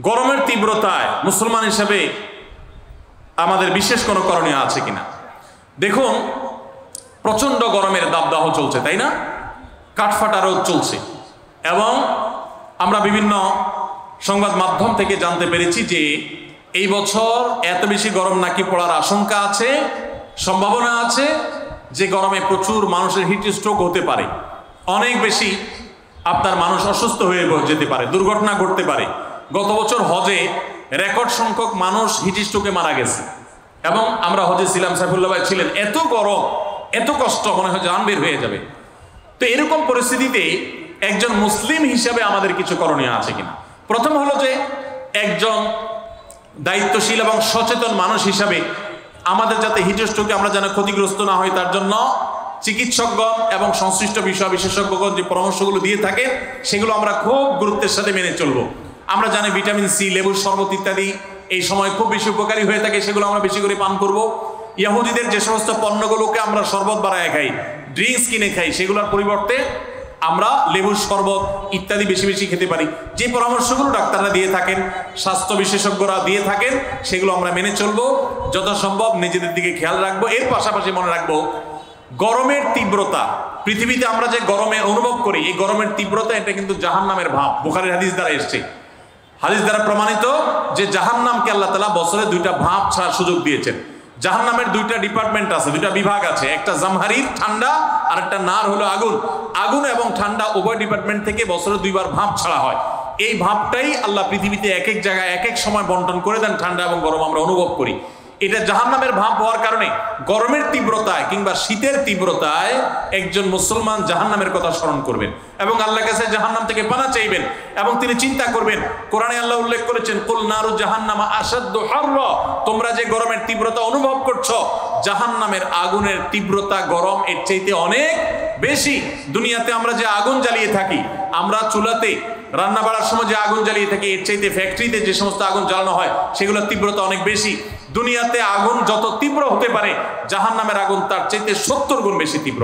গরমের তীব্রতায় মুসলমান হিসেবে আমাদের বিশেষ কোনো করণীয় আছে কিনা? দেখুন, প্রচণ্ড গরমের দাবদাহ চলছে, তাই না? কাঠফাটা রোদ চলছে এবং আমরা বিভিন্ন সংবাদ মাধ্যম থেকে জানতে পেরেছি যে এই বছর এত বেশি গরম নাকি পড়ার আশঙ্কা আছে, সম্ভাবনা আছে যে গরমে প্রচুর মানুষের হিট স্ট্রোক হতে পারে, অনেক বেশি আপনার মানুষ অসুস্থ হয়ে যেতে পারে, দুর্ঘটনা ঘটতে পারে। গত বছর হজে রেকর্ড সংখ্যক মানুষ হিট স্ট্রোকে মারা গেছে এবং আমরা হজে ছিলাম, সাইফুল্লাহ ভাই ছিলেন। এত গরম, এত কষ্ট, মনে হয় জান বের হয়ে যাবে। তো এরকম পরিস্থিতিতে একজন মুসলিম হিসেবে আমাদের কিছু করণীয় আছে কিনা? প্রথম হলো যে একজন দায়িত্বশীল এবং সচেতন মানুষ হিসাবে আমাদের যাতে হিট স্ট্রোকে আমরা যেন ক্ষতিগ্রস্ত না হই তার জন্য চিকিৎসকগণ এবং সংশ্লিষ্ট বিষয় বিশেষজ্ঞগণ যে পরামর্শগুলো দিয়ে থাকে সেগুলো আমরা খুব গুরুত্বের সাথে মেনে চলবো। আমরা জানি ভিটামিন সি, লেবুর শরবত ইত্যাদি এই সময় খুব বেশি উপকারী হয়ে থাকে, সেগুলো আমরা বেশি করে পান করব। ইহুদিদের যে সমস্ত পণ্যগুলোকে আমরা শরবত বানায় খাই, ড্রিঙ্কস কিনে খাই, সেগুলোর পরিবর্তে আমরা লেবুর শরবত ইত্যাদি বেশি বেশি খেতে পারি। যে পরামর্শগুলো ডাক্তাররা দিয়ে থাকেন, স্বাস্থ্য বিশেষজ্ঞরা দিয়ে থাকেন, সেগুলো আমরা মেনে চলবো। যথাসম্ভব নিজেদের দিকে খেয়াল রাখবো। এর পাশাপাশি মনে রাখবো গরমের তীব্রতা, পৃথিবীতে আমরা যে গরমে অনুভব করি, এই গরমের তীব্রতা এটা কিন্তু জাহান্নামের ভাব। বুখারীর হাদিস দ্বারা এসছে, হাদিস দ্বারা প্রমাণিত যে জাহান্নামকে আল্লাহ তাআলা বছরে 2টা ভাব ছাড়ার সুযোগ দিয়েছেন। জাহান্নামের 2টা ডিপার্টমেন্ট আছে, 2টা বিভাগ আছে, একটা জামহারির ঠান্ডা আর একটা নার হলো আগুন। আগুন এবং ঠান্ডা উভয় ডিপার্টমেন্ট থেকে বছরে 2বার ভাব ছাড়া হয়। এই ভাবটাই আল্লাহ পৃথিবীতে এক এক জায়গায় এক এক সময় বন্টন করে দেন, ঠান্ডা এবং গরম আমরা অনুভব করি। এটা জাহান্নামের ভাব হওয়ার কারণে গরমের তীব্রতায় কিংবা শীতের তীব্রতায় একজন মুসলমান জাহান্নামের কথা স্মরণ করবেন এবং আল্লাহর কাছে জাহান্নাম থেকে পানা চাইবেন এবং তিনি চিন্তা করবেন। কোরআনে আল্লাহ উল্লেখ করেছেন, কুল নারু জাহান্নামা আশাদ্দু হাররা, তোমরা যে গরমের তীব্রতা অনুভব করছো, জাহান্নামের আগুনের তীব্রতা গরম এর চাইতে অনেক বেশি। দুনিয়াতে আমরা যে আগুন জ্বালিয়ে থাকি, আমরা চুলাতে রান্না বাড়ার সময় যে আগুন জ্বালিয়ে থাকি, এর চাইতে ফ্যাক্টরিতে যে সমস্ত আগুন জ্বালানো হয় সেগুলোর তীব্রতা অনেক বেশি। দুনিয়াতে আগুন যত তীব্র হতে পারে, জাহান্নামের আগুন তার চাইতে 70 গুণ বেশি তীব্র।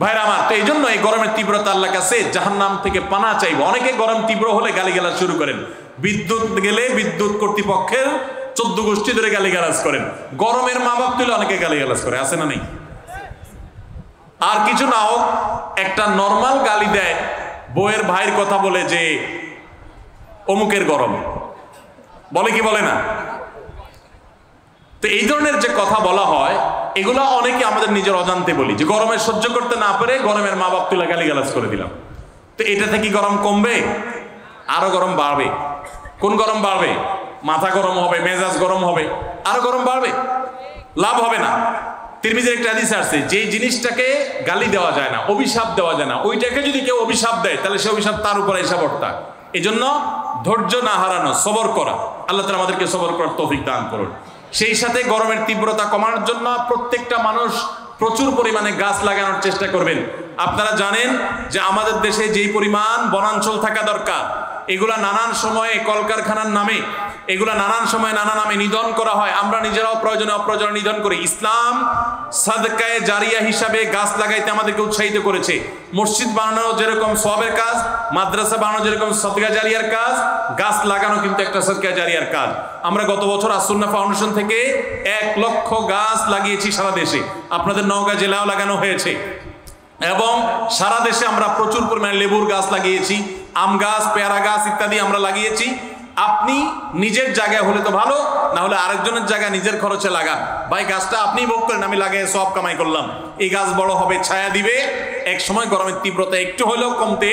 ভাইরা আমার, তো এই জন্য এই গরমের তীব্রতা আল্লাহর কাছে জাহান্নাম থেকে পানা চাইব। অনেকে গরম তীব্র হলে গালিগালাজ শুরু করেন, বিদ্যুৎ গেলে বিদ্যুৎ কর্তৃপক্ষের 14 গোষ্ঠী ধরে গালিগালাজ করেন, গরমের মা বাপ তুলে অনেকে গালিগালাজ করে, আছে না নেই? আর কিছু না হোক একটা নর্মাল গালি দেয়, বউয়ের ভাইয়ের কথা বলে যে অমুকের গরম, বলে কি বলে না? তো এই ধরনের যে কথা বলা হয়, এগুলো অনেকে আমাদের নিজের অজান্তে বলি, যে গরমে সহ্য করতে না পারে গরমের মা বাপ তুলে গালিগালাজ করে দিলাম। তো এটা থেকে গরম কমবে? আরো গরম বাড়বে। কোন গরম বাড়বে? মাথা গরম হবে, মেজাজ গরম হবে, আরো গরম বাড়বে, লাভ হবে না। তিরমিজির একটা হাদিস আছে, যে জিনিসটাকে গালি দেওয়া যায় না, অভিশাপ দেওয়া যায় না, ওইটাকে যদি কেউ অভিশাপ দেয় তাহলে সে অভিশাপ তার উপরে এসে বর্তা। এই জন্য ধৈর্য না হারানো, সবর করা। আল্লাহ তাআলা আমাদেরকে সবর করার তৌফিক দান করুন। সেই সাথে গরমের তীব্রতা কমানোর জন্য প্রত্যেকটা মানুষ প্রচুর পরিমাণে গাছ লাগানোর চেষ্টা করবেন। আপনারা জানেন যে আমাদের দেশে যেই পরিমাণ বনাঞ্চল থাকা দরকার, এগুলা নানান সময়ে কলকারখানার নামে, এগুলা নানান সময় নানা নামে নিধন করা হয়। আমরা নিজেরাও প্রয়োজনে অপ্রয়োজনে নিধন করি। ইসলাম সাদকায়ে জারিয়া হিসাবে গাছ লাগাইতে আমাদেরকে উৎসাহিত করেছে। মসজিদ বানানো যেরকম সওয়াবের কাজ, মাদ্রাসা বানানো যেরকম সদকা জারিয়ার কাজ, গাছ লাগানো কিন্তু একটা সদকা জারিয়ার কাজ। আমরা গত বছর আসুন্নাহ ফাউন্ডেশন থেকে 1 লক্ষ গাছ লাগিয়েছি সারা দেশে। আপনাদের নওগাঁ জেলাও লাগানো হয়েছে এবং সারা দেশে আমরা প্রচুর পরিমাণে লেবুর গাছ লাগিয়েছি, আম গাছ, পেয়ারা গাছ ইত্যাদি আমরা লাগিয়েছি। আপনি নিজের জায়গায় হলে তো ভালো, না হলে আরেকজনের জায়গায় নিজের খরচে লাগান। ভাই, গাছটা আপনি ভোগ করেন, আমি লাগিয়ে সব কামাই করলাম। এই গাছ বড় হবে, ছায়া দিবে, এক সময় গরমের তীব্রতা একটু হলেও কমতে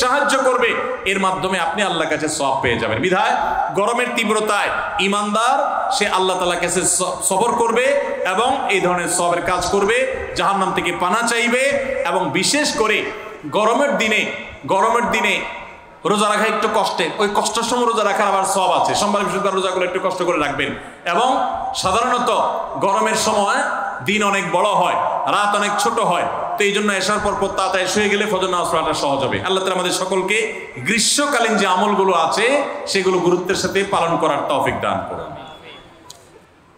সাহায্য করবে। এর মাধ্যমে আপনি আল্লাহর কাছে সওয়াব পেয়ে যাবেন। বিধায় গরমের তীব্রতায় ইমানদার সে আল্লাহ তাআলার কাছে সবর করবে এবং এই ধরনের সওয়াবের কাজ করবে, জাহান্নাম থেকে পানা চাইবে। এবং বিশেষ করে গরমের দিনে রোজা রাখা একটু কষ্টের, ওই কষ্টের সময় রোজা রাখার আবার সওয়াব আছে। সোমবার বৃহস্পতিবার রোজাগুলো একটু কষ্ট করে রাখবেন। এবং সাধারণত গরমের সময় দিন অনেক বড় হয়, রাত অনেক ছোট হয়। তো এই জন্য এসার পর তাড়াতাড়ি শুয়ে গেলে ফজর নামাজ পড়াটা সহজ হবে। আল্লাহ তাআলা আমাদের সকলকে গ্রীষ্মকালীন যে আমলগুলো আছে সেগুলো গুরুত্বের সাথে পালন করার তৌফিক দান করুন।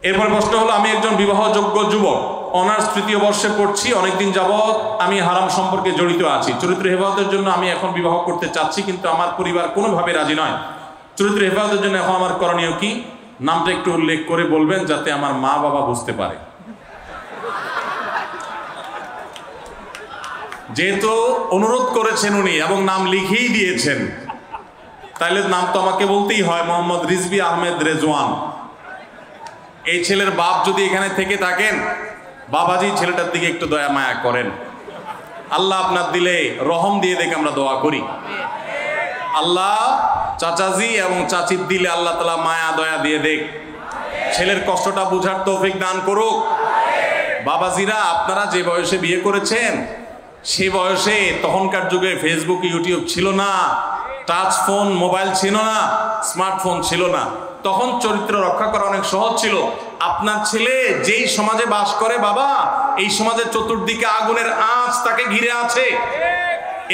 এরপর প্রশ্ন হলো, আমি একজন বিবাহযোগ্য যুবক, অনার্স 3য় বর্ষে পড়ছি। অনেকদিন যাবৎ আমি হারাম সম্পর্কে জড়িত আছি। চরিত্র হেফাজতের জন্য আমি এখন বিবাহ করতে চাচ্ছি, কিন্তু আমার পরিবার কোনোভাবে রাজি নয়। চরিত্র হেফাজতের জন্য এখন আমার করণীয় কি? নামটা একটু উল্লেখ করে বলবেন যাতে আমার মা বাবা বুঝতে পারে। যেহেতু অনুরোধ করেছেন উনি এবং নাম লিখেই দিয়েছেন, তাইলে নাম তো আমাকে বলতেই হয়, মোহাম্মদ রিজভী আহমেদ রেজওয়ান। এই ছেলের বাপ যদি এখানে থেকে থাকেন, বাবাজি ছেলেটার দিকে একটু দয়া মায়া করেন। আল্লাহ আপনার দিলে রহম দিয়ে দেখে আমরা দোয়া করি। আল্লাহ চাচাজি এবং চাচির দিলে আল্লাহ তাআলা মায়া দয়া দিয়ে দেখ, ছেলের কষ্টটা বুঝার তৌফিক দান করুক। বাবাজিরা, আপনারা যে বয়সে বিয়ে করেছেন, সে বয়সে তখনকার যুগে ফেসবুক ইউটিউব ছিল না, টাচ ফোন মোবাইল ছিল না, স্মার্টফোন ছিল না। তখন চরিত্র রক্ষা করা অনেক সহজ ছিল। আপনার ছেলে যেই সমাজে বাস করে বাবা, এই সমাজের চতুর্দিকে আগুনের আঁচ তাকে ঘিরে আছে।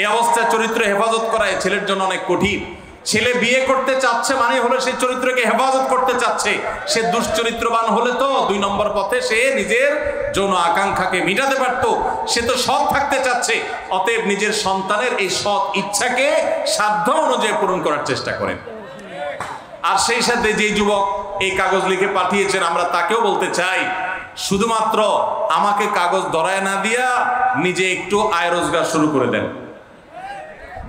এই অবস্থায় চরিত্র হেফাজত করা ছেলের জন্য অনেক কঠিন। ছেলে বিয়ে করতে চাচ্ছে মানে হলো সে চরিত্রকে হেফাজত করতে চাচ্ছে। সে দুশ্চরিত্রবান হলে তো 2 নম্বর পথে সে নিজের যৌন আকাঙ্ক্ষাকে মিটাতে পারতো। সে তো সৎ থাকতে চাচ্ছে, অতএব নিজের সন্তানের এই সৎ ইচ্ছাকে সাধ্য অনুযায়ী পূরণ করার চেষ্টা করেন। আর সেই সাথে যে যুবক এই কাগজ লিখে পাঠিয়েছেন, আমরা তাকেও বলতে চাই, শুধুমাত্র আমাকে কাগজ ধরায় না দিয়া নিজে একটু আয় রোজগার শুরু করে দেন।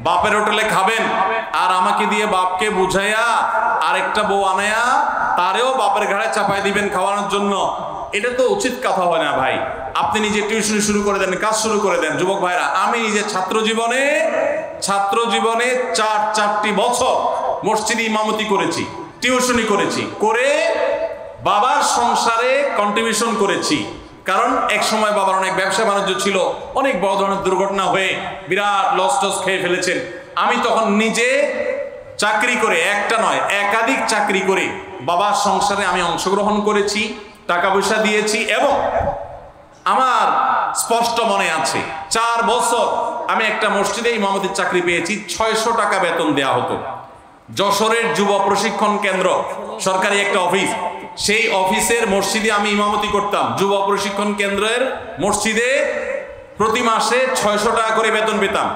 বাপের হোটেলে খাবেন আর আমাকে দিয়ে বাপকে বুঝাইয়া আরেকটা বউ আনায়া তারেও বাপের ঘাড়ে চাপাই দিবেন খাওয়ানোর জন্য। এটা তো উচিত কথা হয় না ভাই। আপনি নিজে টিউশন শুরু করে দেন, কাজ শুরু করে দেন। যুবক ভাইরা, আমি নিজে ছাত্র জীবনে 4টি বছর মসজিদে ইমামতি করেছি, টিউশনি করেছি, করে বাবার সংসারে কন্ট্রিবিউশন করেছি। কারণ এক সময় বাবার অনেক ব্যবসা বাণিজ্য ছিল, অনেক বড় ধরনের দুর্ঘটনা হয়ে বিরাট লস টস খেয়ে ফেলেছেন। আমি তখন নিজে চাকরি করে, একটা নয় একাধিক চাকরি করে বাবার সংসারে আমি অংশগ্রহণ করেছি, টাকা পয়সা দিয়েছি। এবং আমার স্পষ্ট মনে আছে 4 বছর আমি একটা মসজিদে ইমামতির চাকরি পেয়েছি। 600 টাকা বেতন দেয়া হতো। যশোরের যুব প্রশিক্ষণ কেন্দ্র সরকারি একটা অফিস, সেই অফিসের মসজিদে আমি ইমামতি করতাম। যুব প্রশিক্ষণ কেন্দ্রের মসজিদে প্রতি মাসে 600 টাকা করে বেতন পেতাম।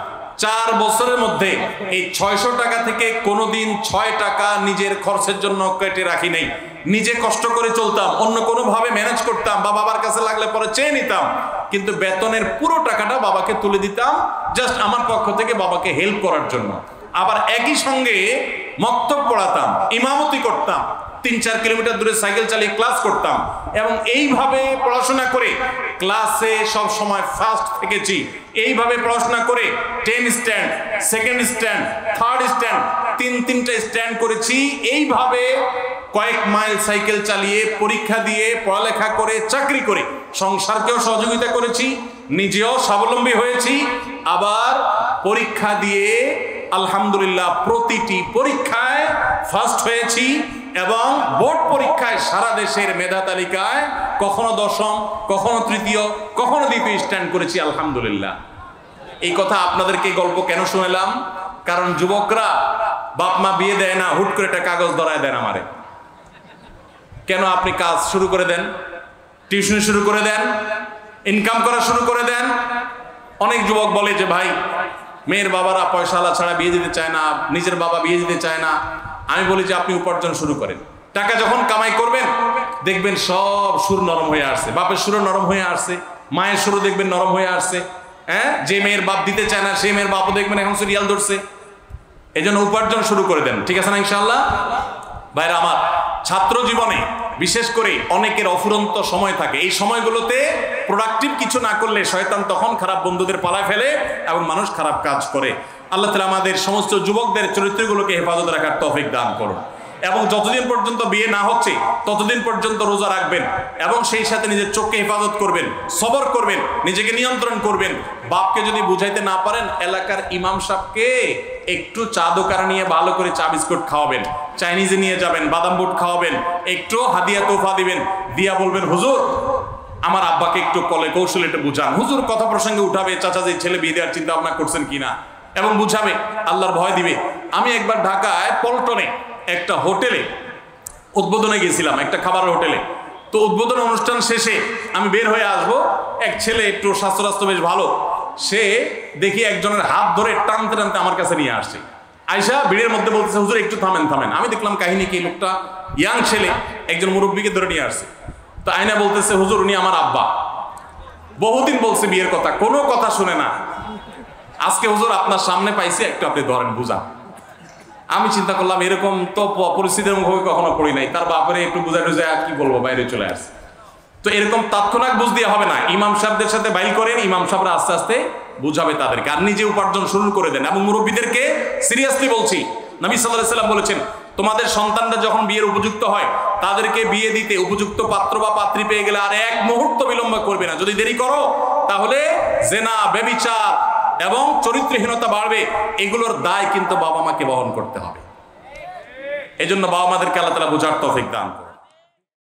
4 বছরের মধ্যে এই 600 টাকা থেকে কোনোদিন 6 টাকা নিজের খরচের জন্য কেটে রাখি নাই। নিজে কষ্ট করে চলতাম, অন্য কোনো ভাবে ম্যানেজ করতাম বা বাবার কাছে লাগলে পরে চেয়ে নিতাম, কিন্তু বেতনের পুরো টাকাটা বাবাকে তুলে দিতাম, জাস্ট আমার পক্ষ থেকে বাবাকে হেল্প করার জন্য। আবার একই সঙ্গে মক্তব পড়াতাম, ইমামতি করতাম, 3-4 কিলোমিটার দূরে সাইকেল চালিয়ে ক্লাস করতাম। এবং এইভাবে পড়াশোনা করে ক্লাসে সব সময় ফার্স্ট থেকেছি। এইভাবে পড়াশোনা করে 10 stand, 2nd stand, 3rd stand, 3টা স্ট্যান্ড করেছি। এইভাবে কয়েক মাইল সাইকেল চালিয়ে, পরীক্ষা দিয়ে, পড়ালেখা করে, চাকরি করে সংসারকেও সহযোগিতা করেছি, নিজেও স্বাবলম্বী হয়েছি। আবার পরীক্ষা দিয়ে আলহামদুলিল্লাহ প্রতিটি পরীক্ষায় ফার্স্ট হয়েছি এবং বোর্ড পরীক্ষায় সারা দেশের মেধা তালিকায় কখনো 10ম, কখনো 3য়, কখনো 2য় স্ট্যান্ড করেছি আলহামদুলিল্লাহ। এই কথা আপনাদেরকে গল্প কেন শুনলাম? কারণ যুবকরা বাপ মা বিয়ে দেয় না, হুট করে একটা কাগজ ধরায় দেন আমারে। কেন? আপনি কাজ শুরু করে দেন, টিউশন শুরু করে দেন, ইনকাম করা শুরু করে দেন। অনেক যুবক বলে যে ভাই, মেয়ের বাবারা পয়সাওয়ালা ছাড়া বিয়ে দিতে চায় না, নিজের বাবা বিয়ে দিতে চায় না। আমি বলি যে আপনি উপার্জন শুরু করেন। টাকা যখন কামাই করবেন দেখবেন সব সুর নরম হয়ে আসছে, বাপের সুরও নরম হয়ে আসছে, মায়ের সুরও দেখবেন নরম হয়ে আসছে। হ্যাঁ, যে মেয়ের বাপ দিতে চায় না সেই মেয়ের বাপও দেখবেন এখন সিরিয়াল ধরছে। এই জন্য উপার্জন শুরু করে দেন, ঠিক আছে না ইনশাআল্লাহ? ভাইরা আমার, ছাত্র জীবনে বিশেষ করে অনেকের অফুরন্ত সময় থাকে। এই সময়গুলোতে প্রোডাক্টিভ কিছু না করলে শয়তান তখন খারাপ বন্ধুদের পালায় ফেলে এবং মানুষ খারাপ কাজ করে। আল্লাহ তাআলা আমাদের সমস্ত যুবকদের চরিত্রগুলোকে হেফাজত রাখার তৌফিক দান করুন। এবং যতদিন পর্যন্ত বিয়ে না হচ্ছে ততদিন পর্যন্ত রোজা রাখবেন এবং সেই সাথে নিজের চোখকে হেফাজত করবেন, সবর করবেন, নিজেকে নিয়ন্ত্রণ করবেন। বাপকে যদি বুঝাইতে না পারেন, এলাকার ইমাম সাহেবকে একটু চা দোকানে নিয়ে ভালো করে চা বিস্কুট খাওয়াবেন, চাইনিজে নিয়ে যাবেন, বাদাম বুট খাওয়াবেন, একটু হাদিয়া তোফা দিবেন, দিয়া বলবেন হুজুর আমার আব্বাকে একটু কলে কৌশলে একটু বুঝান। হুজুর কথা প্রসঙ্গে উঠাবে, চাচা যে ছেলে বিয়ে দেওয়ার চিন্তা ভাবনা করছেন কিনা, এবং বুঝাবে, আল্লাহর ভয় দিবে। আমি একবার ঢাকায় পল্টনে একটা হোটেলে উদ্বোধনে গেছিলাম, একটা খাবারের হোটেলে। তো উদ্বোধন অনুষ্ঠান শেষে আমি বের হয়ে আসবো, এক ছেলে একটু স্বাস্থ্য বেশ ভালো, সে দেখি একজনের হাত ধরে টানতে টানতে আমার কাছে নিয়ে আসছে। আয়সা ভিড়ের মধ্যে বলতেছে, হুজুর একটু থামেন থামেন। আমি দেখলাম কাহিনী কি, লোকটা ইয়াং ছেলে একজন মুরব্বীকে ধরে নিয়ে আসছে। তো আয়না বলতেছে, হুজুর উনি আমার আব্বা, বহুদিন বলছে বিয়ের কথা, কোনো কথা শুনে না, আজকে হুজুর আপনার সামনে পাইছি, একটু আপনি ধরেন বুঝা। আমি চিন্তা করলাম এরকম তো পরিস্থিতির মুখে কখনো পড়ি নাই, তার বাপরে একটু বুঝা টুঝা কি বলবো, বাইরে চলে আসছে। তো এরকম তাৎক্ষণিক বুঝ দিয়ে হবে না, ইমাম সাহেবদের সাথে বাইল করেন, ইমাম সাহেবরা আস্তে আস্তে বুঝাবে তাদেরকে, আর নিজে উপার্জন শুরু করে দেন। এবং মুরব্বীদেরকে সিরিয়াসলি বলছি, নবী সাল্লাল্লাহু আলাইহি সাল্লাম বলেছেন, তোমাদের সন্তানরা যখন বিয়ের উপযুক্ত হয়, তাদেরকে বিয়ে দিতে উপযুক্ত পাত্র বা পাত্রী পেয়ে গেলে আর এক মুহূর্ত বিলম্ব করবে না। যদি দেরি করো তাহলে জেনা, ব্যভিচার এবং চরিত্রহীনতা বাড়বে। এগুলোর দায় কিন্তু বাবা মাকে বহন করতে হবে। এজন্য বাবা মাদেরকে আল্লাহ তাআলা বুঝার তৌফিক দান করুন।